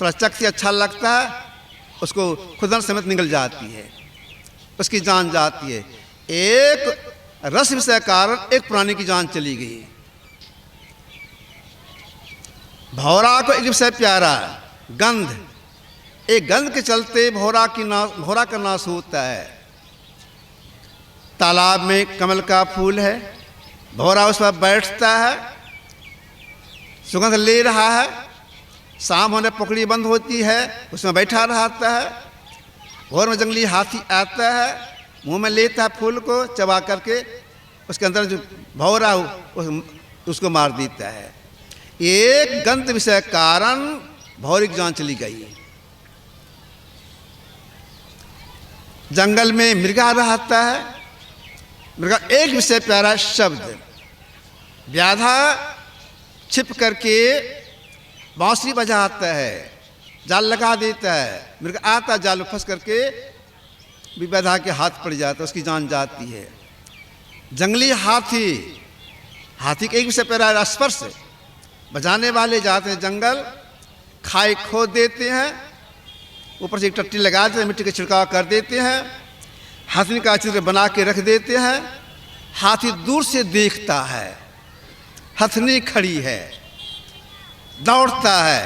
थोड़ा चख से अच्छा लगता है, उसको खुदन समेत निकल जाती है, उसकी जान जाती है। एक रस विषय कारण एक प्राणी की जान चली गई। भौरा को एक विषय प्यारा, गंध, एक गंध के चलते भौरा का नाश होता है। तालाब में कमल का फूल है, भौरा उस पर बैठता है, सुगंध ले रहा है, शाम होने पकड़ी बंद होती है, उसमें बैठा रहता है। भौर में जंगली हाथी आता है, मुंह में लेता है फूल को, चबा करके उसके अंदर जो भौरा उसको मार देता है। एक गंध विषय कारण भौरे की जान चली गई। जंगल में मृगा रहता है, मृगा एक विषय प्यारा शब्द, व्याधा छिप करके बांसुरी बजाता है, जाल लगा देता है, मृग आता जाल में फंस करके व्याधा के हाथ पड़ जाता है, उसकी जान जाती है। जंगली हाथी, हाथी के एक विषय प्यारा स्पर्श, बजाने वाले जाते हैं जंगल, खाई खोद देते हैं, ऊपर से एक टट्टी लगा देते हैं, मिट्टी का छिड़काव कर देते हैं, हाथी का चित्र बना के रख देते हैं। हाथी दूर से देखता है, हथनी खड़ी है, दौड़ता है,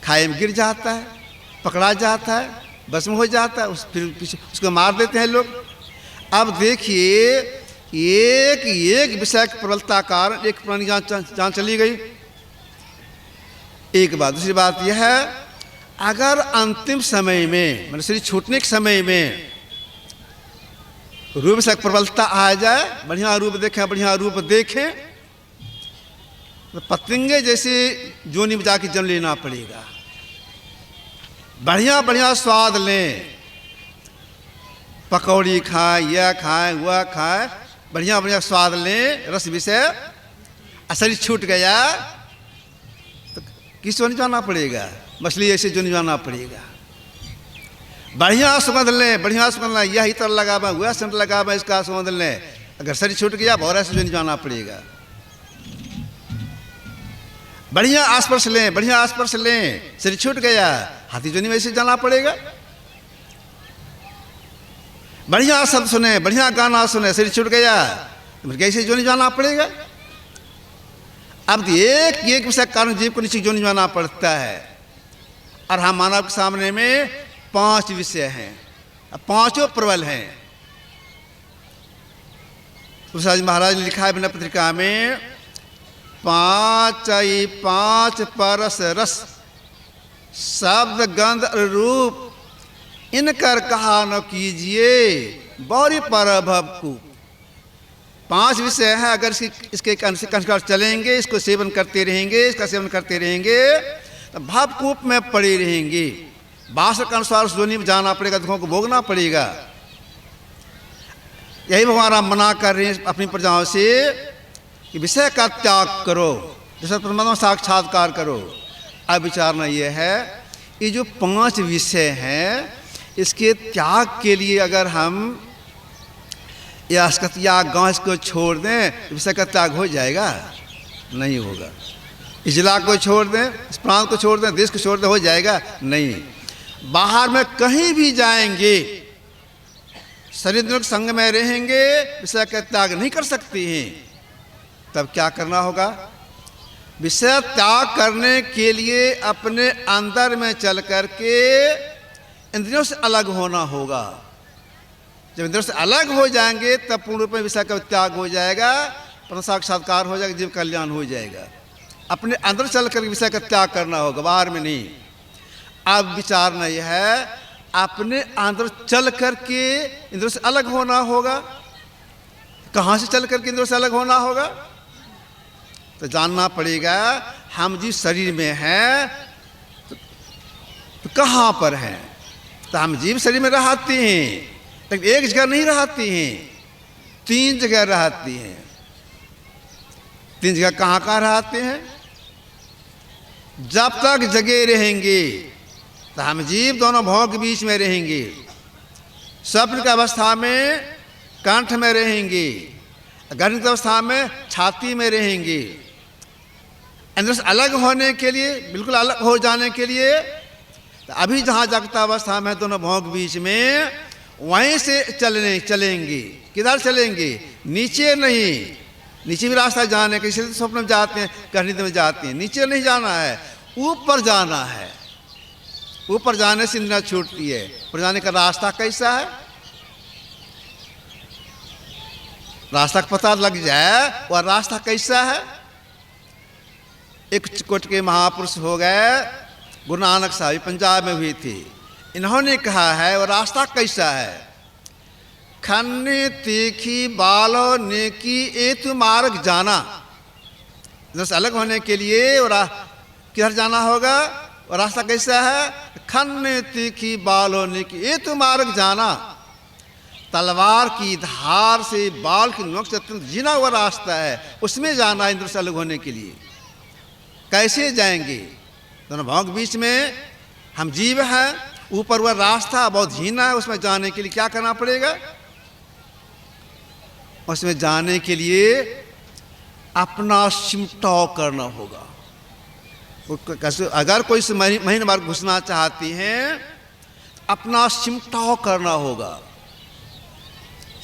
खाई में गिर जाता है, पकड़ा जाता है, भस्म हो जाता है, फिर पीछे उसको मार देते हैं लोग। अब देखिए, एक विषय की प्रबलता कारण एक प्राणी जान चली गई। एक बात, दूसरी बात यह है, अगर अंतिम समय में, मतलब शरीर छूटने के समय में रूप से प्रबलता आ जाए, बढ़िया रूप देखें, तो पतंगे जैसे जोनी में जाके जन्म लेना पड़ेगा। बढ़िया स्वाद लें, पकौड़ी खाएं, यह खाएं, वह खाएं, बढ़िया स्वाद लें, रस विषय। शरीर छूट गया तो किस जोनी जाना पड़ेगा, मछली ऐसे जोनी जाना पड़ेगा। बढ़िया सुगंध लें, यह इतर लगावा, वह सेंट लगावा, इसका सुगंध लें। अगर शरीर छूट गया, भौरा से जोनी जाना पड़ेगा। बढ़िया आस्पर्श लें, शरीर छूट गया, हाथी जोनी में ऐसे जाना पड़ेगा। बढ़िया शब्द सुने, बढ़िया गाना सुने, शरीर छूट गया तो कैसे जोनी जाना पड़ेगा। अब एक विषय कारण जीव को नीचे जोनी जाना पड़ता है। और हम मानव के सामने में 5 विषय हैं, 5 प्रबल हैं। तुलसीदास महाराज ने लिखा है बिना पत्रिका में, 5 परस रस शब्द गंध रूप, इनकर कहा न कीजिए बौरी पर भवकू। 5 विषय है, अगर इसके कंस्कार चलेंगे, इसको सेवन करते रहेंगे, इसका सेवन करते रहेंगे तो भावकूप में पड़े रहेंगे। वासना के अनुसार जोनी में जाना पड़ेगा, दुखों को भोगना पड़ेगा। यही भगवान राम मना कर रहे हैं अपनी प्रजाओं से कि विषय का त्याग करो, जैसे परमात्मा साक्षात्कार करो। अब विचारना यह है, ये जो 5 विषय हैं, इसके त्याग के लिए अगर हम या गांस को छोड़ दें तो विषय का त्याग हो जाएगा? नहीं होगा। इजला को छोड़ दें, इस प्रांत को छोड़ दें, देश को छोड़ दें, हो जाएगा? नहीं। बाहर में कहीं भी जाएंगे, शरीर के संग में रहेंगे, विषय का त्याग नहीं कर सकते हैं। तब क्या करना होगा? विषय त्याग करने के लिए अपने अंदर में चल करके इंद्रियों से अलग होना होगा। जब इंद्रियों से अलग हो जाएंगे तब पूर्ण रूप में विषय का त्याग हो जाएगा, परम साक्षात्कार हो जाएगा, जीव कल्याण हो जाएगा। अपने अंदर चल कर विषय का त्याग करना होगा, बाहर में नहीं। अब विचारना यह है, अपने अंदर चल करके इंद्रियों से अलग होना होगा। कहाँ से चल करके इंद्रियों से अलग होना होगा? तो जानना पड़ेगा हम जिस शरीर में हैं तो कहाँ पर हैं। तो हम जीव शरीर में रहते हैं, लेकिन एक जगह नहीं रहते हैं, 3 जगह रहते हैं। 3 जगह कहाँ रहते हैं? जब तक जगे रहेंगे तो हम जीव दोनों भाव के बीच में रहेंगे। स्वप्न की अवस्था में कंठ में रहेंगे, गर्भ की अवस्था में छाती में रहेंगे, अंदर से अलग होने के लिए, बिल्कुल अलग हो जाने के लिए, तो अभी जहाँ जागृत अवस्था में दोनों भोग बीच में, वहीं से चलेंगे। किधर चलेंगे? नीचे नहीं, नीचे भी रास्ता जाने के, इसलिए स्वप्न में जाते हैं, करनीत में जाते हैं। नीचे नहीं जाना है, ऊपर जाना है। ऊपर जाने से इंद्रियां छूटती है। ऊपर जाने का रास्ता कैसा है? रास्ता का पता लग जाए, वह रास्ता कैसा है? एक चिकोट के महापुरुष हो गए, गुरु नानक साहब, पंजाब में हुई थी। इन्होंने कहा है वह रास्ता कैसा है? खन्ने तीखी बालो नेकी एतु मार्ग जाना। जैसे अलग होने के लिए और किधर जाना होगा? और रास्ता कैसा है? खन्ने तीखी बालो नेकी एतु मार्ग जाना। तलवार की धार से बाल की नोक से अत्यंत जीना हुआ रास्ता है, उसमें जाना इंद्र से अलग होने के लिए। कैसे जाएंगे? दोनों भाग बीच में हम जीव हैं, ऊपर वह रास्ता बहुत जीना है, उसमें जाने के लिए क्या करना पड़ेगा? उसमें जाने के लिए अपना सिमटाव करना होगा। अगर कोई महीन मार्ग घुसना चाहती हैं, अपना सिमटाव करना होगा।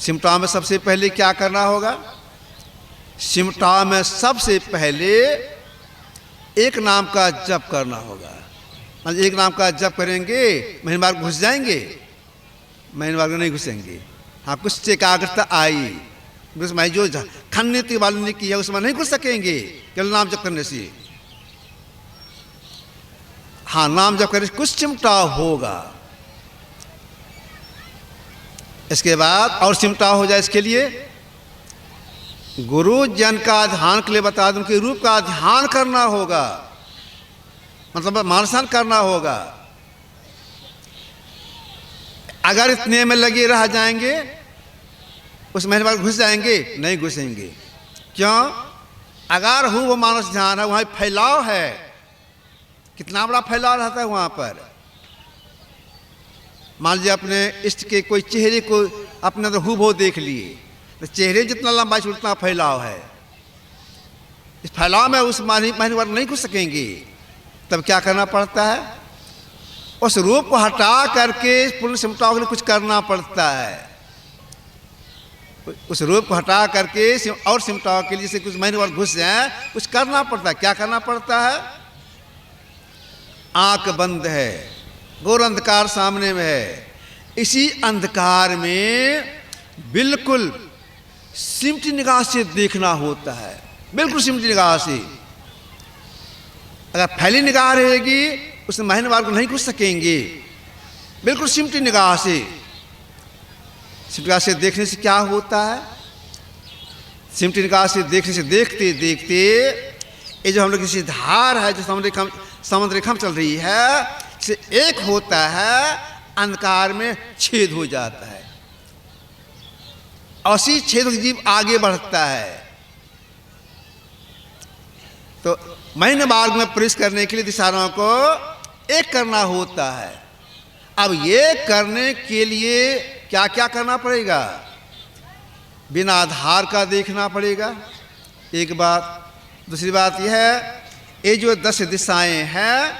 सिमटाव में सबसे पहले क्या करना होगा? सिमटाव में सबसे पहले एक नाम का जप करना होगा। एक नाम का जप करेंगे, महीन मार्ग घुस जाएंगे? महीन मार्ग नहीं घुसेंगे। हाँ, कुछ एकाग्रता आई, उसमें जो खन्ने वाले ने किया उसमें नहीं घुस सकेंगे केवल नाम जप करने से। हाँ, नाम जप करने से कुछ चिमटा होगा। इसके बाद और चिमटा हो जाए, इसके लिए गुरु जन का ध्यान के लिए बता दूं कि रूप का ध्यान करना होगा, मतलब मानसन करना होगा। अगर इतने में लगे रह जाएंगे, उस महीने बाद घुस जाएंगे? नहीं घुसेंगे। क्यों? अगर वो मानस ध्यान है, वहाँ फैलाव है, कितना बड़ा फैलाव रहता है वहाँ पर। मान लीजिए अपने इष्ट के कोई चेहरे को अपने अंदर हूबहू देख लिए, तो चेहरे जितना लंबा उतना फैलाव है। इस फैलाव में उस महीने बाद नहीं घुस सकेंगे। तब क्या करना पड़ता है? उस रूप को हटा करके पूर्ण सिमटाव के लिए कुछ करना पड़ता है। उस रूप को हटा करके और सिमटाव के लिए से कुछ महीने बाद घुस जाए, कुछ करना पड़ता है। क्या करना पड़ता है? आंख बंद है, घोर अंधकार सामने में है, इसी अंधकार में बिल्कुल सिमटी निगाह से देखना होता है। बिल्कुल सिमटी निगाह से। अगर फैली निगाह रहेगी, उसमें महीने बाद को नहीं घुस सकेंगे। बिल्कुल सिमटी निगाह से। सिमटी निगाह से देखने से क्या होता है? सिमटी निगाह से देखने से देखते देखते ये जो हम लोग किसी धार है, जो समुद्र रेखा में चल रही है, से एक होता है, अंधकार में छेद हो जाता है। उसी छेद में जीव आगे बढ़ता है। तो महीने मार्ग में प्रवेश करने के लिए दिशाओं को एक करना होता है। अब ये करने के लिए क्या क्या करना पड़ेगा? बिना आधार का देखना पड़ेगा, एक बात। दूसरी बात यह है, ये जो 10 दिशाएं हैं,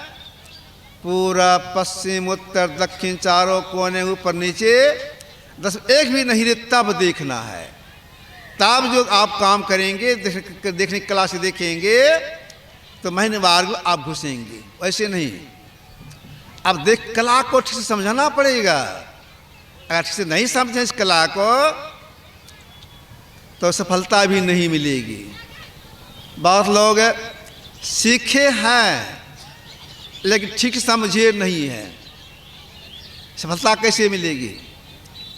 पूरा पश्चिम उत्तर दक्षिण चारों कोने ऊपर नीचे 10 एक भी नहीं रहे, तब देखना है। तब जो आप काम करेंगे, देखने की कला से देखेंगे, तो महीने मार्ग आप घुसेंगे। वैसे नहीं। अब देख, कला को ठीक से समझाना पड़ेगा। अगर ठीक से नहीं समझें इस कला को, तो सफलता भी नहीं मिलेगी। बहुत लोग सीखे हैं लेकिन ठीक समझे नहीं है, सफलता कैसे मिलेगी?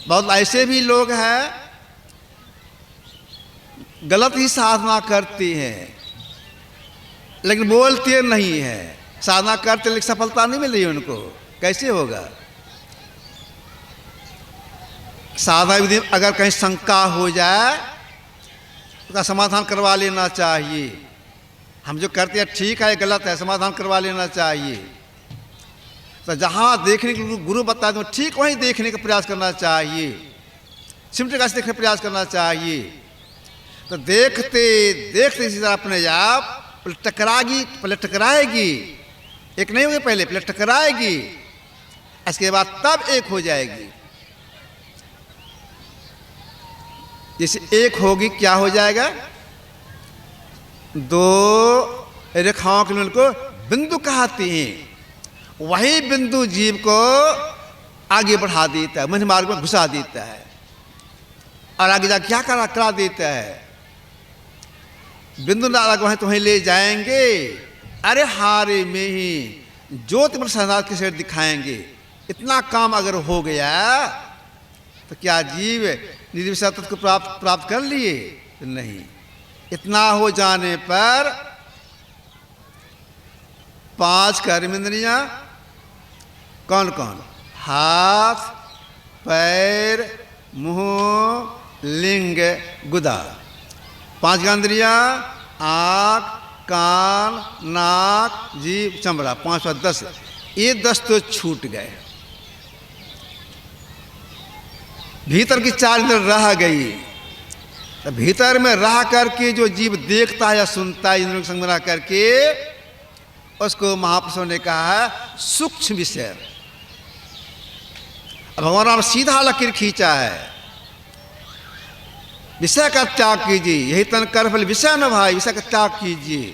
बहुत ऐसे भी लोग हैं गलत ही साधना करते हैं लेकिन बोलते नहीं हैं। साधना करते लेकिन सफलता नहीं मिल रही उनको, कैसे होगा? साधना विधि अगर कहीं शंका हो जाए, उसका समाधान करवा लेना चाहिए। हम जो करते हैं ठीक है, गलत है, समाधान करवा लेना चाहिए। तो जहाँ देखने के गुरु बता दो ठीक, वहीं देखने का प्रयास करना चाहिए, सिमटे का देखने का प्रयास करना चाहिए। तो देखते देखते इसी तरह अपने आप पहले टकराएगी, एक नहीं होगी, पहले टकराएगी, इसके बाद तब एक हो जाएगी। जैसे एक होगी क्या हो जाएगा, दो रेखाओं के मिलन को बिंदु कहते हैं। वही बिंदु जीव को आगे बढ़ा देता है, मध्य मार्ग में घुसा देता है और आगे जाकर क्या करा देता है, बिंदु ना लगा वहीं तुम्हें ले जाएंगे, अरे हारे में ही ज्योति प्रसाद के सेठ दिखाएंगे। इतना काम अगर हो गया तो क्या जीव निर्विषय तत्व को प्राप्त कर लिए? नहीं। इतना हो जाने पर 5 कर्मेंद्रियां कौन कौन? हाथ, पैर, मुंह, लिंग, गुदा। 5 ज्ञानेंद्रियां आँख, कान, नाक, जीभ, चमड़ा, 5 और 10। ये 10 तो छूट गए, भीतर की 4 इंद्रियां रह गई। तो भीतर में रह करके जो जीव देखता है या सुनता है, इंद्रियों को संग में करके, उसको महापुरुषों ने कहा है सूक्ष्म विषय। अब भगवान राम सीधा लकीर खींचा है, विषय का त्याग कीजिए, यही तन कर फल विषय न भाई, विषय का त्याग कीजिए।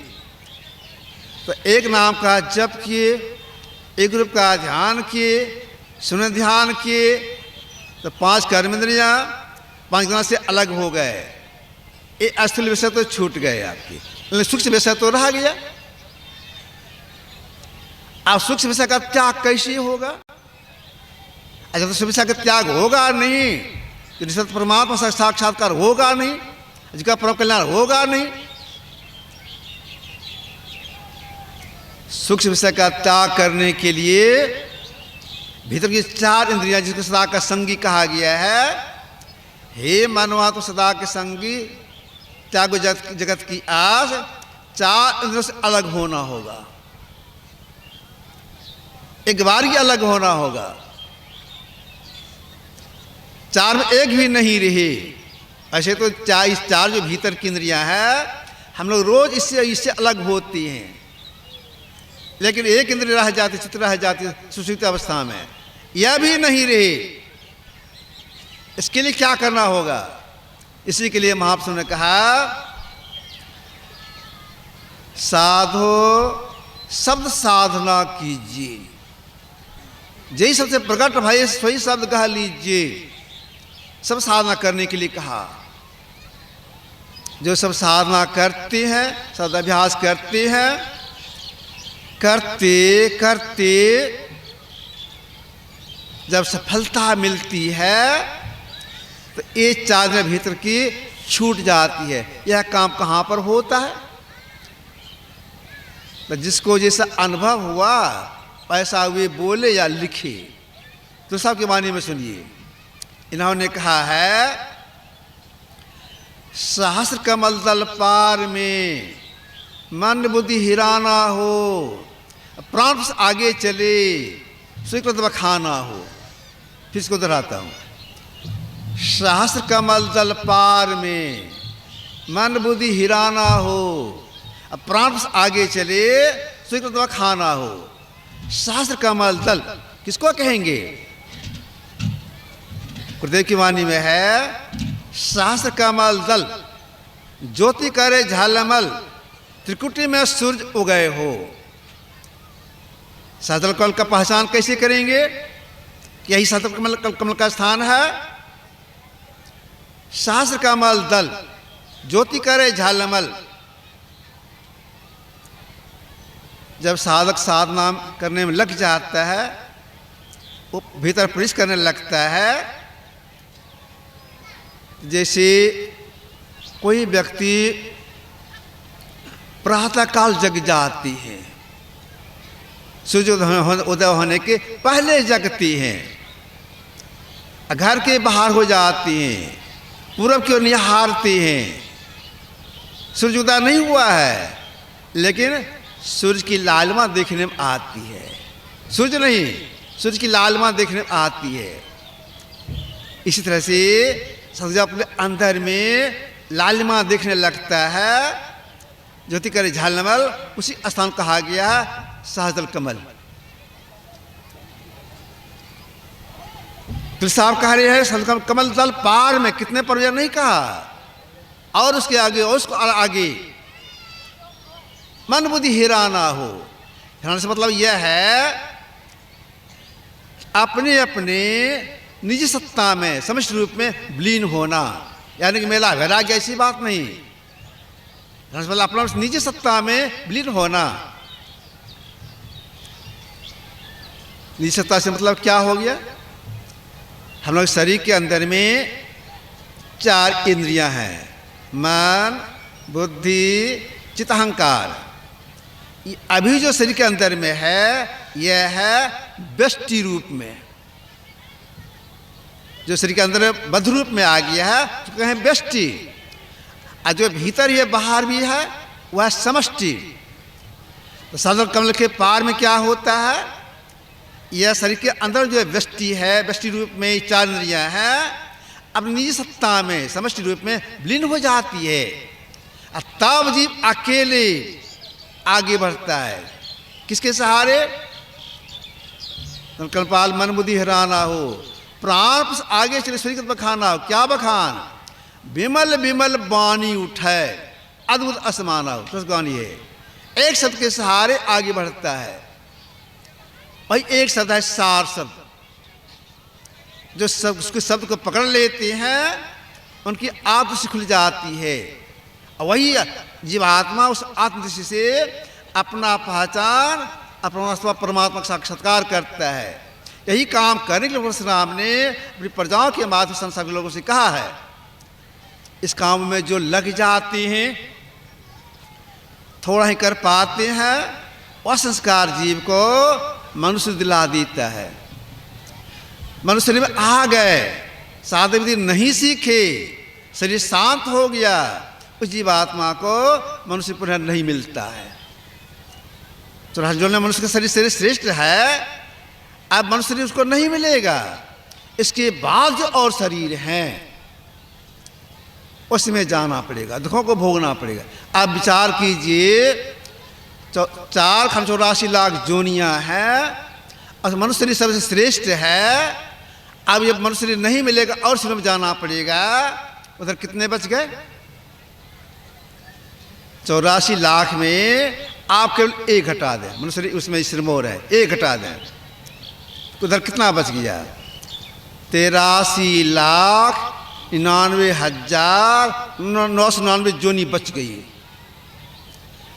तो एक नाम का जप किए, एक रूप का ध्यान किए, सुन ध्यान किए, तो 5 कर्मेंद्रियां 5 गुना से अलग हो गए। ये अस्थूल विषय तो छूट गए आपके, सूक्ष्म विषय तो रह गया। अब सूक्ष्म विषय का त्याग कैसे होगा? अच्छा, तो सूक्ष्म विषय का त्याग होगा नहीं तो निश्चित परमात्मा से साक्षात्कार होगा नहीं, जिसका परम कल्याण होगा नहीं। सूक्ष्म विषय का त्याग करने के लिए भीतर की 4 इंद्रियां, जिसको सदा का संगी कहा गया है, हे मानवा तो सदा के संगी, त्यागो जगत की आस, 4 इंद्रियों से अलग होना होगा, एक बार ही अलग होना होगा। 4 में एक भी नहीं रही। ऐसे तो 4 जो भीतर की इंद्रियां हैं, हम लोग रोज इससे अलग होती हैं, लेकिन एक इंद्रिय रह जाती, चित्त रह जाती सुषुप्त अवस्था में, यह भी नहीं रही। इसके लिए क्या करना होगा? इसी के लिए महापुरुषों ने कहा साधो शब्द साधना कीजिए, यही सबसे प्रकट भाई वही शब्द कह लीजिए। सब साधना करने के लिए कहा, जो सब साधना करते हैं, सब अभ्यास करते हैं, करते करते जब सफलता मिलती है तो ये 4 भीतर की छूट जाती है। यह काम कहाँ पर होता है? तो जिसको जैसा अनुभव हुआ ऐसा वे बोले या लिखे। तो सबके वाणी में सुनिए, इन्होंने कहा है सहस्र कमल दल पार में मन बुद्धि हिराना हो, प्राण से आगे चले स्वीकृत बखाना हो। फिर इसको दोहराता हूँ, सहस्र कमल दल पार में मन बुद्धि हिराना हो, प्राण से आगे चले स्वीकृत बखाना हो। सहस्र कमल दल किसको कहेंगे? गुरुदेव की वाणी में है सहस्र कमल दल ज्योति करे झलमल, त्रिकुटी में सूरज उगए हो। सहस्र कमल का पहचान कैसे करेंगे? यही सहस्र कमल का स्थान है। सहस्र कमल दल ज्योति करे झलमल, जब साधक साधना करने में लग जाता है, वो भीतर प्रवेश करने लगता है। जैसे कोई व्यक्ति प्रातःकाल जग जाती है, सूर्य उदय होने के पहले जगती हैं, घर के बाहर हो जाती हैं, पूरब की ओर निहारती हैं। सूर्योदय नहीं हुआ है लेकिन सूर्य की लालिमा देखने में आती है। सूर्य नहीं, सूर्य की लालिमा देखने में आती है। इसी तरह से सत्य अपने अंदर में लालिमा देखने लगता है, ज्योति करे झालमल, उसी स्थान कहा गया है सहजल कमल। फिर साहब कह रहे हैं सहजल कमल दल पार में, कितने पर नहीं कहा, और उसके आगे और उसको आगे मन बुद्धि हीरा ना हो। हिराना से मतलब यह है अपने अपने निजी सत्ता में समष्टि रूप में विलीन होना, यानी कि मेला वैराग्य ऐसी बात नहीं। मतलब अपना निजी सत्ता में विलीन होना। निजी सत्ता से मतलब क्या हो गया, हम लोग शरीर के अंदर में 4 इंद्रियां हैं, मन, बुद्धि, चित्त, अहंकार। अभी जो शरीर के अंदर में है यह है व्यष्टि रूप में, जो शरीर के अंदर बद्ध रूप में आ गया है तो कहें व्यष्टि, और जो भीतर ये बाहर भी है वह समष्टि। तो सहजल कमल के पार में क्या होता है, यह शरीर के अंदर जो व्यष्टि है, व्यष्टि रूप में 4 इंद्रियां हैं, अपनी निजी सत्ता में समष्टि रूप में विलीन हो जाती है, और तब जीव अकेले आगे बढ़ता है। किसके सहारे, कल्पाल मन बुद्धि हराना हो, प्राण आगे चले शरीर बखाना हो। क्या बखान, विमल विमल बानी उठे अद्भुत असमाना हो। तो गानी है एक शब्द के सहारे आगे बढ़ता है। भाई एक शब्द है सार शब्द, जो सब उसके शब्द को पकड़ लेते हैं उनकी आत्मदृष्टि खुल जाती है, और वही जीवात्मा उस आत्मदृष्टि से अपना पहचान, अपना परमात्मा का साक्षात्कार करता है। यही काम करने के लिए परशुराम ने अपनी प्रजाओं के माध्यम से संसार के लोगों से कहा है। इस काम में जो लग जाते हैं, थोड़ा ही कर पाते हैं, वह संस्कार जीव को मनुष्य दिला देता है। मनुष्य में आ गए, साधन विधि नहीं सीखे, शरीर शांत हो गया, उस जीवात्मा को मनुष्य पुनः नहीं मिलता है। तो जो ने मनुष्य का शरीर श्रेष्ठ है, अब मनुष्य शरीर उसको नहीं मिलेगा। इसके बाद जो और शरीर हैं उसमें जाना पड़ेगा, दुखों को भोगना पड़ेगा। आप विचार कीजिए, 484 लाख जोनियां हैं और मनुष्य शरीर सबसे श्रेष्ठ है। अब जब मनुष्य शरीर नहीं मिलेगा और शरीर में जाना पड़ेगा, उधर कितने बच गए, 84 लाख में आप केवल 1 घटा दें, मनुष्य शरीर उसमें सिरमौर है, 1 घटा दें, उधर कितना बच गया, 83,99,999 जोनी बच गई।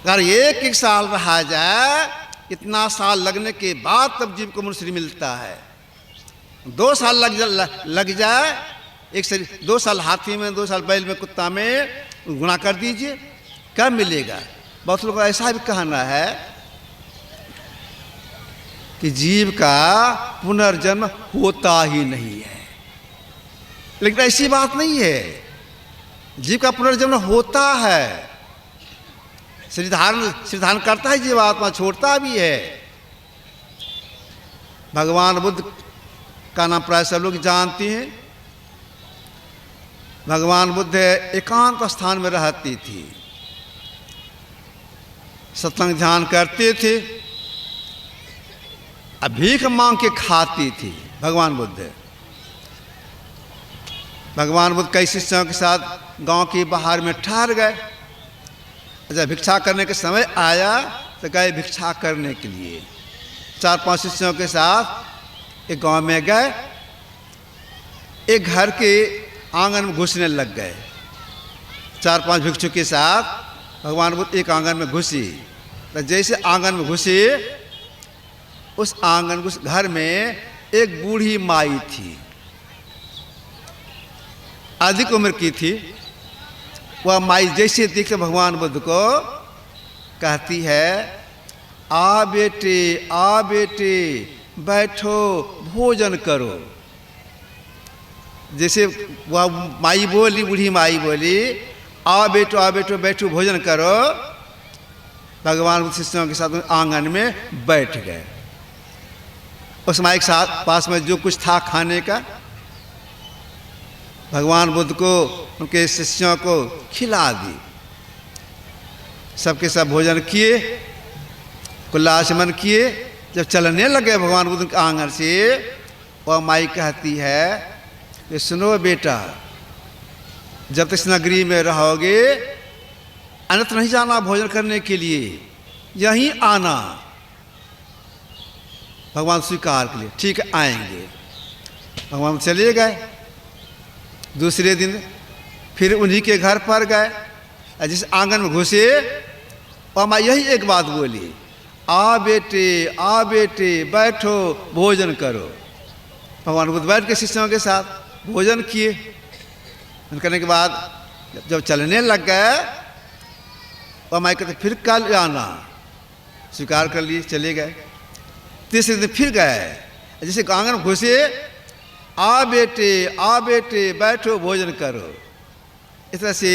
अगर एक साल रहा जाए, इतना साल लगने के बाद तब जीव को मनुष्य मिलता है। 2 साल लग जाए एक शरीर, 2 साल हाथी में, 2 साल बैल में, कुत्ता में, गुणा कर दीजिए, कब मिलेगा। बहुत लोगों का ऐसा भी कहना है कि जीव का पुनर्जन्म होता ही नहीं है, लेकिन ऐसी बात नहीं है। जीव का पुनर्जन्म होता है, शरीर धारण करता है, जीवात्मा छोड़ता भी है। भगवान बुद्ध का नाम प्राय सब लोग जानते हैं। भगवान बुद्ध एकांत स्थान में रहती थी, सत्संग ध्यान करते थे, भीख मांग के खाती थी। भगवान बुद्ध कई शिष्यों के साथ गांव के बाहर में ठहर गए। जब भिक्षा करने के समय आया तो गए भिक्षा करने के लिए। 4-5 शिष्यों के साथ एक गांव में गए, एक घर के आंगन में घुसने लग गए। 4-5 भिक्षु के साथ भगवान बुद्ध एक आंगन में घुसी। तो जैसे आंगन में घुसे, उस आंगन उस घर में एक बूढ़ी माई थी, अधिक उम्र की थी। वह माई जैसे देखते भगवान बुद्ध को कहती है, आ बेटे बैठो भोजन करो। जैसे वह माई बोली, बूढ़ी माई बोली, आ बेटो बैठो भोजन करो। भगवान बुद्ध शिष्यों के साथ आंगन में बैठ गए। उस माई के साथ पास में जो कुछ था खाने का, भगवान बुद्ध को उनके शिष्यों को खिला दी। सबके सब भोजन किए, कुल्लाचमन किए। जब चलने लगे भगवान बुद्ध के आंगन से, वह माई कहती है कि सुनो बेटा, जब तक इस नगरी में रहोगे अन्यत्र नहीं जाना भोजन करने के लिए, यहीं आना। भगवान स्वीकार के लिए ठीक है आएंगे। भगवान चले गए। दूसरे दिन फिर उन्हीं के घर पर गए। जिस आंगन में घुसे और माँ यही एक बात बोली, आ बेटे बैठो भोजन करो। भगवान बुद्ध बैठ के शिष्यों के साथ भोजन किए। करने के बाद जब चलने लग गए, और माँ कहते फिर कल आना। स्वीकार कर लिए, चले गए। तीसरे दिन फिर गए। जैसे आंगन में घुसे, आ बेटे बैठो भोजन करो। इस तरह से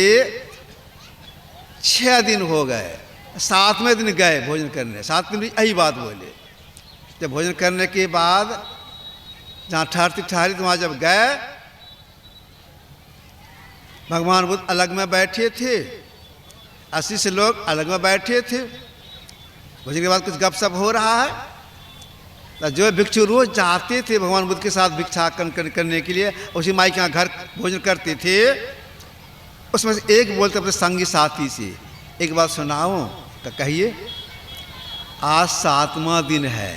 6 दिन हो गए। 7वें दिन गए भोजन करने। 7 दिन यही बात बोले। जब भोजन करने के बाद जहाँ ठहरी तो वहाँ जब गए, भगवान बुद्ध अलग में बैठे थे, 80 से लोग अलग में बैठे थे। भोजन के बाद कुछ गपशप हो रहा है। जो भिक्षु रोज जाते थे भगवान बुद्ध के साथ भिक्षा करने के लिए, उसी माई के यहाँ घर भोजन करते थे। उसमें से एक बोलते अपने संगी साथी से, एक बात सुनाओ। तो कहिए। आज 7वां दिन है।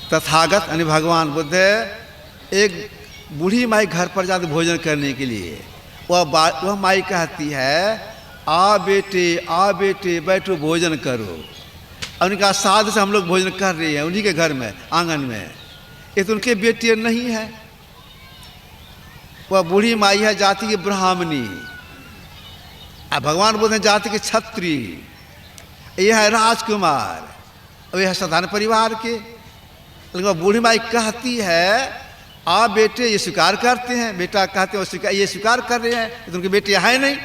तथागत यानी भगवान बुद्ध एक बूढ़ी माई घर पर जाते भोजन करने के लिए। वह माई कहती है, आ बेटे बैठो भोजन करो। और उनका साध से हम लोग भोजन कर रहे हैं उन्हीं के घर में, आंगन में। ये तो उनके बेटे नहीं है। वह बूढ़ी माई है जाति की ब्राह्मणी, और भगवान बुद्ध हैं जाति के क्षत्रिय। यह है राजकुमार, और यह है साधारण परिवार के। लेकिन वह बूढ़ी माई कहती है, आ बेटे, ये स्वीकार करते हैं। बेटा कहते हैं, ये स्वीकार कर रहे हैं, ये तो उनके बेटे है नहीं।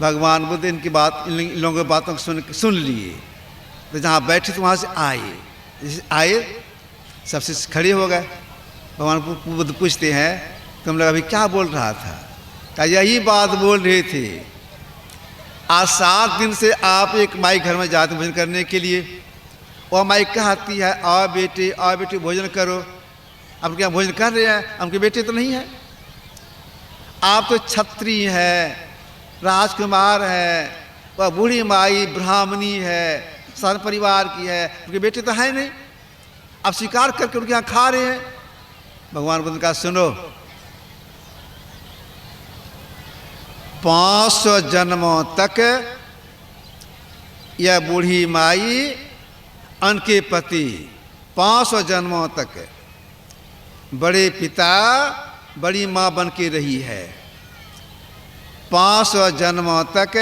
भगवान बुद्ध इनकी बात, इन लोगों की बातों को सुन लिए। तो जहाँ बैठे तो वहाँ से आए, सबसे खड़े हो गए। भगवान बुद्ध पूछते हैं, तुम लोग अभी क्या बोल रहा था? क्या यही बात बोल रहे थे? आज 7 दिन से आप एक माई घर में जाते भोजन करने के लिए, और माई कहती है, आ बेटे भोजन करो। अब क्या भोजन कर रहे हैं? उनके बेटे तो नहीं है। आप तो क्षत्रिय है, राजकुमार है, वह बूढ़ी माई ब्राह्मणी है, सारे परिवार की है, उनके बेटे तो है नहीं। अब स्वीकार करके उनके यहाँ खा रहे हैं। भगवान बुद्ध का सुनो, 500 जन्मों तक यह बूढ़ी माई उनके पति 500 जन्मों तक बड़े पिता बड़ी माँ बन के रही है। 500 जन्मों तक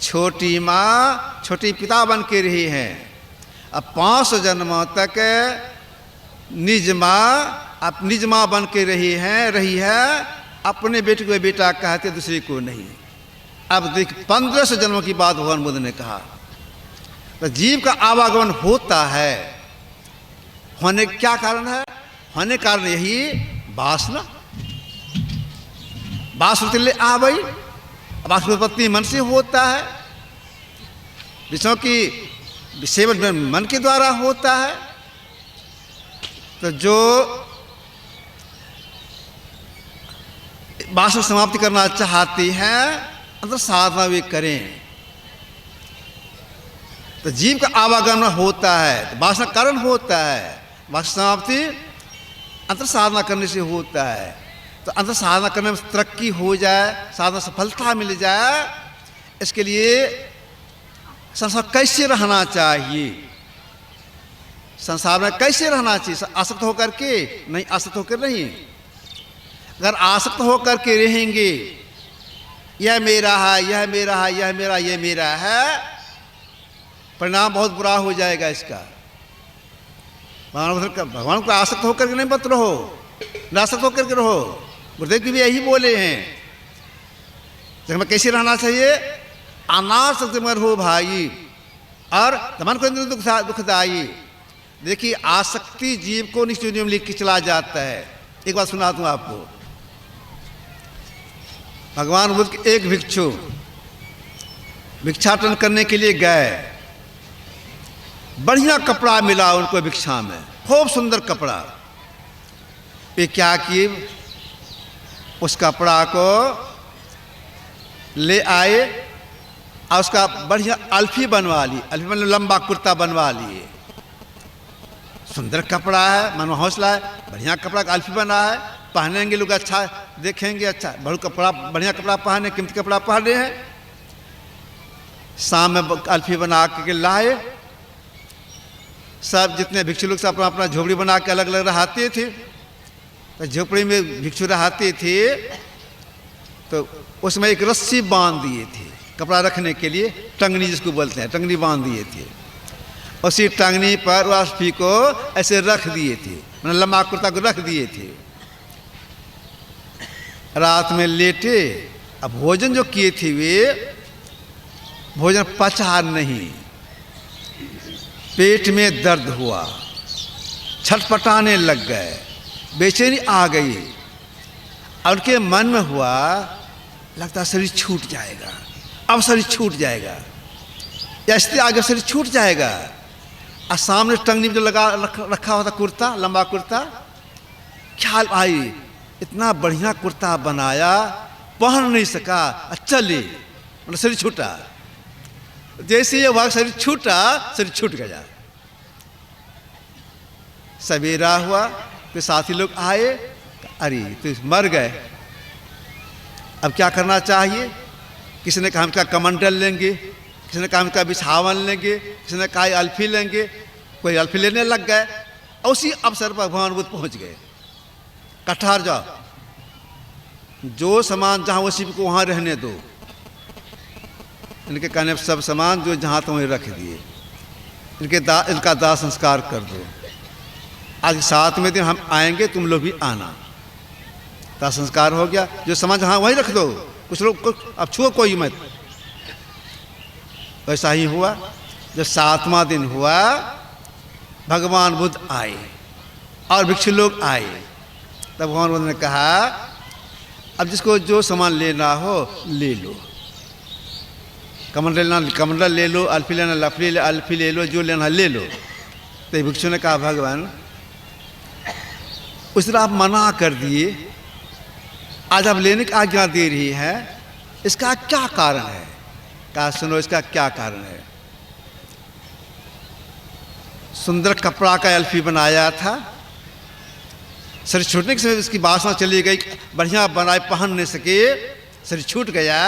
छोटी माँ छोटी पिता बन के रही हैं। अब 500 जन्मों तक निज माँ बन के रही है। अपने बेटे को बेटा कहते, दूसरे को नहीं। अब देख, 1500 जन्मों की बात भगवान बुद्ध ने कहा। तो जीव का आवागमन होता है, होने क्या कारण है? होने कारण यही वासना। वासुतिल्य आवई, वासुत्पत्ति मन से होता है। विषयों की सेवन मन के द्वारा होता है। तो जो वासना समाप्ति करना चाहते हैं, अंतर साधना वे करें। तो जीव का आवागमन होता है, तो वासना कारण होता है। वासना समाप्ति अंतर साधना करने से होता है। तो अंतर साधना करने में तरक्की हो जाए, साधना सफलता मिल जाए, इसके लिए संसार कैसे रहना चाहिए, संसार में कैसे रहना चाहिए? आसक्त होकर के नहीं, आसक्त होकर नहीं। अगर आसक्त होकर के रहेंगे, यह मेरा है, यह मेरा है, यह मेरा, यह मेरा है, परिणाम बहुत बुरा हो जाएगा इसका। भगवान को आसक्त होकर के नहीं मत रहो, नासक्त होकर के रहो। गुरुदेव जी भी यही बोले हैं। तो हमें कैसे रहना चाहिए? अनासक्त मत हो भाई, और मन को दुखदाई। देखिए, आसक्ति जीव को निश्चित में लेकर चला जाता है। एक बात सुना दूं आपको। भगवान बुद्ध के एक भिक्षु भिक्षाटन करने के लिए गए। बढ़िया कपड़ा मिला उनको भिक्षा में, खूब सुंदर कपड़ा। वे क्या किए, उस कपड़ा को ले आए और उसका बढ़िया अल्फी बनवा ली। अल्फी मतलब लंबा कुर्ता बनवा लिए। सुंदर कपड़ा है, मन हौसला है, बढ़िया कपड़ा का अल्फी बना है, पहनेंगे लोग अच्छा देखेंगे, अच्छा बड़ा कपड़ा, बढ़िया कपड़ा पहने, कीमती कपड़ा पहने हैं। शाम में अल्फी बना के लाए। सब जितने भिक्षु लोग सब अपना अपना झोपड़ी बना के अलग अलग रहते थे। तो झोपड़ी में भिक्षु रहते थे तो उसमें एक रस्सी बांध दिए थे कपड़ा रखने के लिए, टंगनी जिसको बोलते हैं, टंगनी बांध दिए थे। उसी टंगनी पर अल्फी को ऐसे रख दिए थे, मतलब लंबा कुर्ता को रख दिए थे। रात में लेटे, अब भोजन जो किए थे वे भोजन पचा नहीं, पेट में दर्द हुआ, छटपटाने लग गए, बेचैनी आ गई। और उनके मन में हुआ, लगता शरीर छूट जाएगा, अब शरीर छूट जाएगा, ऐसे आगे शरीर छूट जाएगा। और सामने टंगनी में जो लगा रखा हुआ था कुर्ता, लंबा कुर्ता, ख्याल आई इतना बढ़िया कुर्ता बनाया, पहन नहीं सका, चले, मतलब शरीर छूटा। जैसे ये वह शरीर छूटा, शरीर छूट गया। सवेरा हुआ तो साथी लोग आए, अरे तो मर गए, अब क्या करना चाहिए। किसी ने कहा हम क्या कमंडल लेंगे, किसी ने कहा हम क्या बिछावन लेंगे, किसी ने कहा अल्फी लेंगे, कोई अल्फी लेने लग गए। और उसी अवसर पर भगवान बुद्ध पहुंच गए। कठार जाओ, जो सामान जहाँ उसी को वहाँ रहने दो। इनके कहने सब सामान जो जहाँ तो वहीं रख दिए, इनका दाह संस्कार कर दो। आज 7वें दिन हम आएंगे, तुम लोग भी आना। दाह संस्कार हो गया, जो सामान जहाँ वहीं रख दो, कुछ लोग अब छुओ कोई मत। वैसा ही हुआ। जब 7वां दिन हुआ, भगवान बुद्ध आए और भिक्षु लोग आए। तब भगवान बुद्ध ने कहा अब जिसको जो सामान लेना हो ले लो, कमंडल ले लो, अल्फी लेना अल्फी ले लो, जो लेना ले लो। तो भिक्षु ने कहा भगवान उस तरह आप मना कर दिए, आज आप लेने की आज्ञा दे रही है, इसका क्या कारण है। कहा सुनो इसका क्या कारण है। सुंदर कपड़ा का अल्फी बनाया था, शरीर छूटने के समय इसकी वासना चली गई, बढ़िया बनाए पहन नहीं सके, शरीर छूट गया,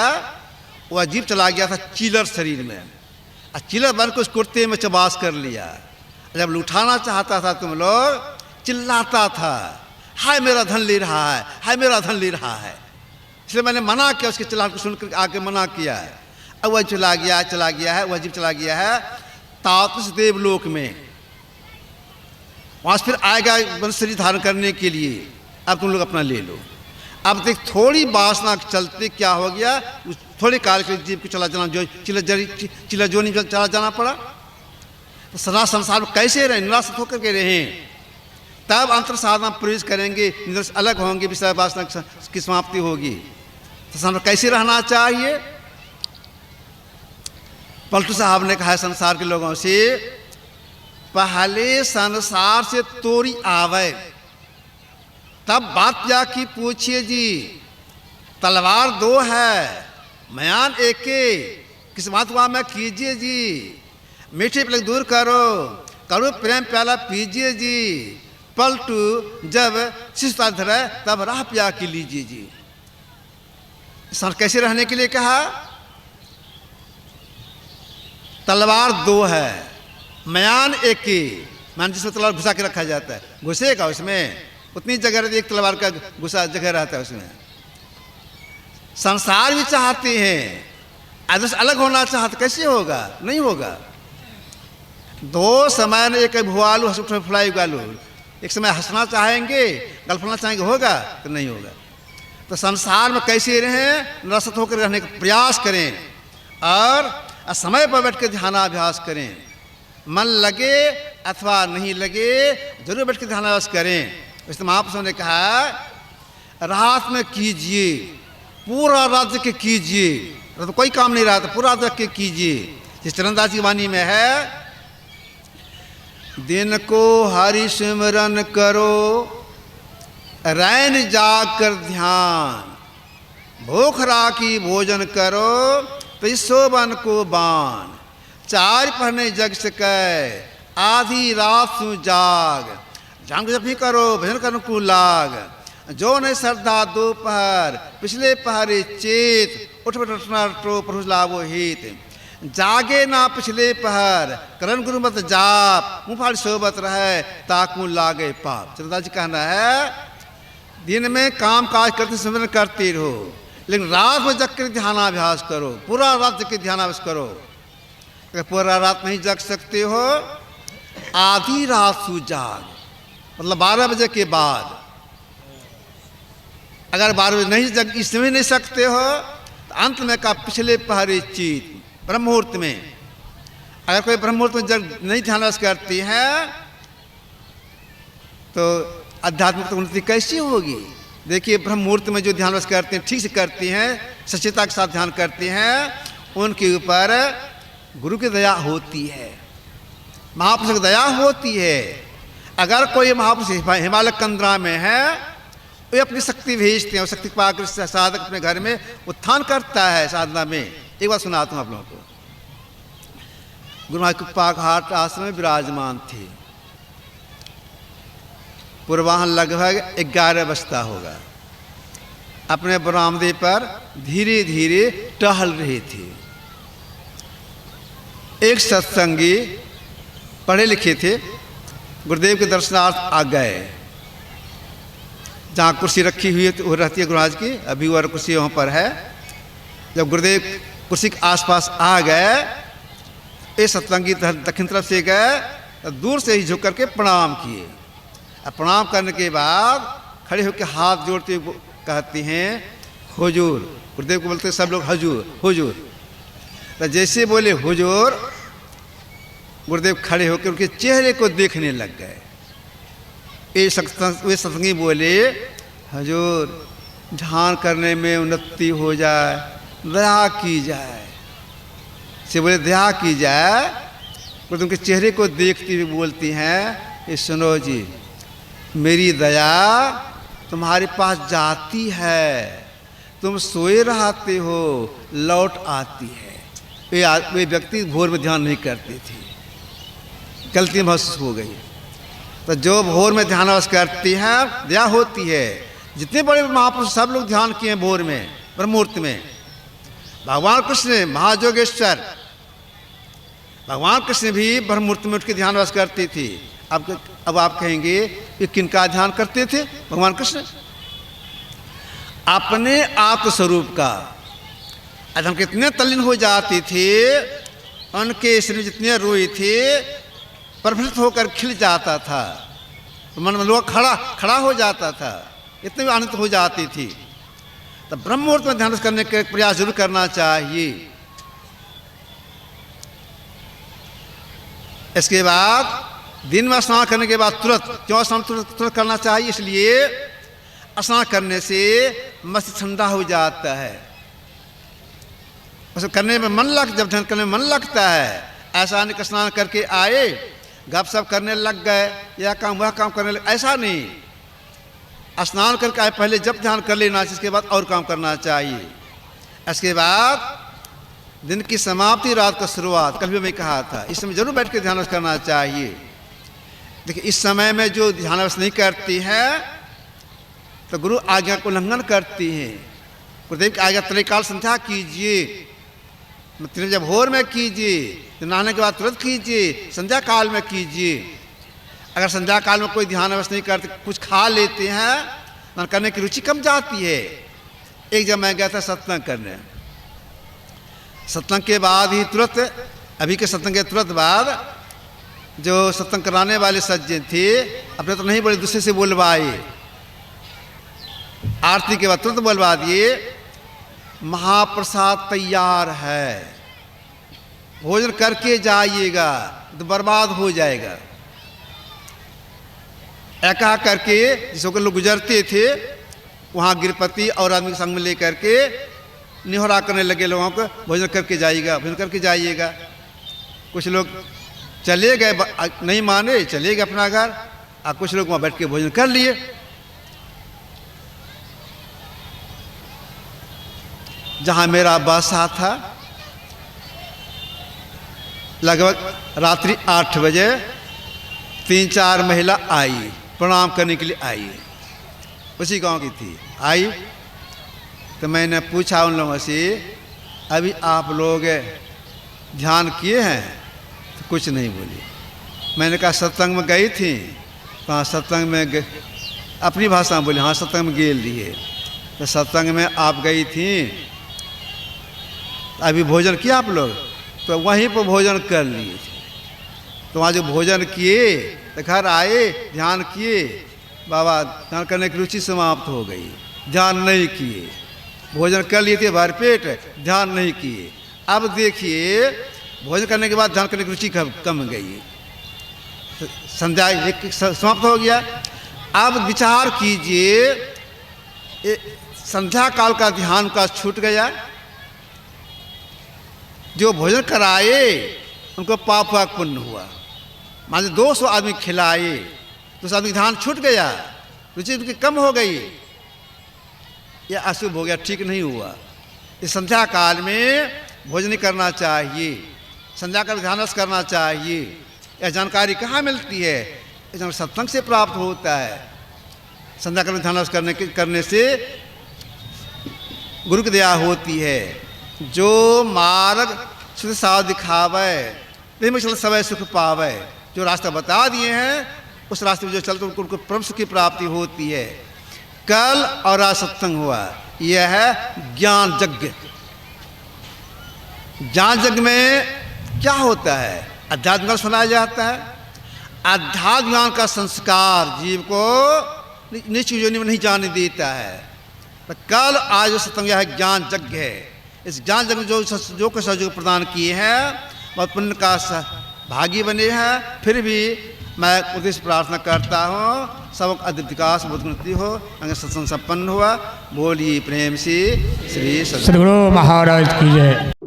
वो अजीब चला गया था चिलर शरीर में। और चिलर बन को उस कुर्ते में चबास कर लिया। जब उठाना चाहता था तुम लोग, चिल्लाता था हाय मेरा धन ले रहा है, हाय मेरा धन ले रहा है। इसलिए मैंने मना किया, उसके चिल्लाहट को सुनकर आके मना किया है। अब वह चला गया है, वह अजीब चला गया है तापस देवलोक में। वहाँ से फिर आएगा शरीर धारण करने के लिए। अब तुम लोग अपना ले लो। अब देख थोड़ी वासना चलते क्या हो गया, थोड़े काल के जीव को चला जाना, जो चिला जो नहीं चला जाना पड़ा। तो सदा संसार में कैसे रहें, निराश होकर के रहें। तब अंतर साधना प्रवेश करेंगे, निंद्रा से अलग होंगे, विषय वासना की समाप्ति होगी। तो संसार कैसे रहना चाहिए। पलटू साहब ने कहा संसार के लोगों से, पहले संसार से तोरी आवे तब बात जाकी पूछिए जी। तलवार दो है, म्यान एक, किस बात हुआ मैं कीजिए जी। मीठे प्याले दूर करो, करो प्रेम प्याला पीजिए जी। पलटू जब शिष्टाचार धरे तब राह प्या की लीजिए जी। सर कैसे रहने के लिए कहा, तलवार दो है, म्यान एक, म्यान जिसमें तलवार घुसा के रखा जाता है, घुसेगा उसमें उतनी जगह रहती है, एक तलवार का घुसा जगह रहता है उसमें। संसार भी चाहते हैं, आज से अलग होना चाहते, कैसे होगा, नहीं होगा। दो समय ने एक भुआलू फुलाई गालू, एक समय हंसना चाहेंगे, गलफना चाहेंगे, होगा तो नहीं होगा। तो संसार में कैसे रहें, निरस्त होकर रहने का प्रयास करें और समय पर बैठ कर ध्यानाभ्यास करें। मन लगे अथवा नहीं लगे, जरूर बैठ कर ध्यानाभ्यास करें। इसलिए महापुरुषों ने कहा रात में कीजिए, पूरा राज्य के कीजिए, तो कोई काम नहीं रहा था, पूरा राज्य के कीजिए। जिस चरणदास की वाणी में है, दिन को हरि सिमरन करो, रैन जाग कर ध्यान, भूख राखी भोजन करो, पिसोबन को बान, चार पहने जग सकै, आधी रात सु जाग, जान को जब भी करो भजन करने को लाग, जो नहीं श्रद्धा दोपहर, पिछले पहरे चेत, उठ उठना तो प्रभु लाभो हित, जागे ना पिछले पहर, करण गुरु मत जाप, मुँह फाड़ सोबत रहे, ताकू लागे पाप। चंद्रदास जी कहना है, दिन में काम काज करते सिमरन करते रहो, लेकिन रात में जग कर ध्यानाभ्यास करो, पूरा रात जग के ध्यानाभ्यास करो। अगर पूरा रात नहीं जग सकते हो, आधी रात सु जाग, मतलब 12 बजे के बाद। अगर 12 बजे नहीं जग इस समय नहीं सकते हो, तो अंत में का पिछले पहरे चीत, ब्रह्म मुहूर्त में। अगर कोई ब्रह्म मुहूर्त में जग नहीं ध्यानाभ्यास करती है, तो आध्यात्मिक उन्नति कैसी होगी? देखिए, ब्रह्म मुहूर्त में जो ध्यानाभ्यास करते हैं, ठीक से करती हैं, सच्चिता के साथ ध्यान करती हैं, उनके ऊपर गुरु की दया होती है, महापुरुष की दया होती है। अगर कोई महापुरुष हिमालय कंदरा में है, वे अपनी शक्ति भेजते हैं, और शक्ति पाकर साधक अपने घर में उत्थान करता है साधना में। एक बार सुनाता हूँ आप लोगों को। गुरु महाराज कृपा घाट आश्रम में विराजमान थे। पूर्वाहन लगभग 11 बजता होगा। अपने बरामदे पर धीरे धीरे टहल रहे थे। एक सत्संगी पढ़े लिखे थे, गुरुदेव के दर्शनार्थ आ गए। जहाँ कुर्सी रखी हुई है वो रहती है गुरु महाराज की, अभी वह कुर्सी वहाँ पर है। जब गुरुदेव कुर्सी के आसपास आ गए, ये सत्संगी दक्षिण तरफ से गए, तो दूर से ही झुक करके प्रणाम किए। अब प्रणाम करने के बाद खड़े होकर हाथ जोड़ते हुए कहती हैं हुजूर। गुरुदेव को बोलते सब लोग हुजूर हुजूर। तो जैसे बोले हुजूर, गुरुदेव खड़े होकर उनके चेहरे को देखने लग गए। वे सत्संगी बोले, हुजूर ध्यान करने में उन्नति हो जाए, दया की जाए। से बोले दया की जाए। गुरुदेव उनके चेहरे को देखती हुई बोलती हैं, ये सुनो जी, मेरी दया तुम्हारे पास जाती है, तुम सोए रहते हो, लौट आती है। वे व्यक्ति भोर में ध्यान नहीं करते थे, गलती महसूस हो गई। तो जो भोर में ध्यानाभ्यास करती है, दया होती है। जितने बड़े महापुरुष सब लोग ध्यान किए भोर में, ब्रह्म मुहूर्त में। भगवान कृष्ण महाजोगेश्वर, भगवान कृष्ण भी ब्रह्म मुहूर्त में उठ के ध्यानाभ्यास करते थे। अब आप कहेंगे ये किनका ध्यान करते थे? भगवान कृष्ण अपने आत्मस्वरूप का। आज हम कितने तल्लीन हो जाते थे, उनके शरीर जितने रोए थे, प्रफुल्लित होकर खिल जाता था, मन में लोग खड़ा हो जाता था, इतने भी आनंद हो जाती थी। तो ब्रह्म मुहूर्त में ध्यान करने का प्रयास जरूर करना चाहिए। इसके बाद दिन में स्नान करने के बाद तुरंत, क्यों स्नान तुरंत करना चाहिए? इसलिए स्नान करने से मस्तिष्क ठंडा हो जाता है, उसको करने में मन जब ध्यान करने में मन लगता है। ऐसा नहीं कि स्नान करके आए, गपशप करने लग गए, यह काम वह काम करने लगे, ऐसा नहीं। स्नान करके आए, पहले जब ध्यान कर लेना, इसके बाद और काम करना चाहिए। इसके बाद दिन की समाप्ति, रात का शुरुआत, कल भी मैं कहा था, इस समय जरूर बैठ के ध्यान करना चाहिए। देखिए, इस समय में जो ध्यानाभ्यास नहीं करती है, तो गुरु आज्ञा को उल्लंघन करती हैं। गुरुदेव की आज्ञा त्रैकाल संध्या कीजिए, जब भोर में कीजिए, तो नहाने के बाद तुरंत कीजिए, संध्या काल में कीजिए। अगर संध्या काल में कोई ध्यानाभ्यास नहीं करते, कुछ खा लेते हैं, ध्यान करने की रुचि कम जाती है। एक जब मैं गया था सत्संग करने, सत्संग के बाद ही तुरंत, अभी के सत्संग के तुरंत बाद जो सत्संग कराने वाले सज्जन थे, अपने तो नहीं बोले, दूसरे से बोलवाए। आरती के बाद तुरंत बोलवा दिए, महाप्रसाद तैयार है, भोजन करके जाइएगा, तो बर्बाद हो जाएगा। ऐसा करके जिसको लोग गुजरते थे, वहाँ गिरपति और आदमी के संग में लेकर के निहोरा करने लगे लोगों को, भोजन करके जाइएगा, भोजन करके जाइएगा। कुछ लोग चले गए, नहीं माने, चले गए अपना घर, और कुछ लोग वहाँ बैठ के भोजन कर लिए। जहाँ मेरा बादशाह था, लगभग रात्रि 8 बजे 3-4 महिला आई, प्रणाम करने के लिए आई, उसी गांव की थी। आई तो मैंने पूछा उन लोगों से, अभी आप लोग ध्यान किए हैं? तो कुछ नहीं बोली। मैंने कहा सत्संग में गई थी? तो हाँ सत्संग में अपनी भाषा में बोली, हाँ सत्संग में गेल रही। तो सत्संग में आप गई थी, अभी भोजन किया आप लोग? तो वहीं पर भोजन कर लिए थे। तो वहाँ जो भोजन किए तो घर आए, ध्यान किए, बाबा ध्यान करने की रुचि समाप्त हो गई, ध्यान नहीं किए। भोजन कर लिए थे भरपेट, ध्यान नहीं किए। अब देखिए भोजन करने के बाद ध्यान करने की रुचि कम गई, संध्या समाप्त हो गया। अब विचार कीजिए, संध्या काल का ध्यान का छूट गया। जो भोजन कराए उनको पाप वाक पुण्य हुआ। मान लो 200 आदमी खिलाए, 200 आदमी ध्यान छूट गया, रुचि उनकी कम हो गई, यह अशुभ हो गया, ठीक नहीं हुआ। इस संध्या काल में भोजन करना चाहिए, संध्या काल ध्यान करना चाहिए। यह जानकारी कहाँ मिलती है? यह सत्संग से प्राप्त होता है। संध्या काल में ध्यान करने से गुरु की दया होती है। जो मार्ग शुद्ध साव दिखावे, में चल समय सुख पावे, जो रास्ता बता दिए हैं उस रास्ते में जो चलते उनको परम सुख की प्राप्ति होती है। कल और आज सत्संग हुआ, यह है ज्ञान यज्ञ। ज्ञान यज्ञ में क्या होता है? अध्यात्म ज्ञान सुनाया जाता है। अध्यात्म ज्ञान का संस्कार जीव को नीच योनि में नहीं जाने देता है। तो कल आज जो सत्संग है ज्ञान यज्ञ है। इस ज्ञान यज्ञ में जो कुछ सहयोग प्रदान किए हैं वह पुण्य का भागी बने हैं। फिर भी मैं उद्देश्य प्रार्थना करता हूँ सबक अद्वितीय विकास बुद्धि हो, अंग सत्संग संपन्न हुआ। बोलिए प्रेम से श्री सद्गुरु महाराज की जय।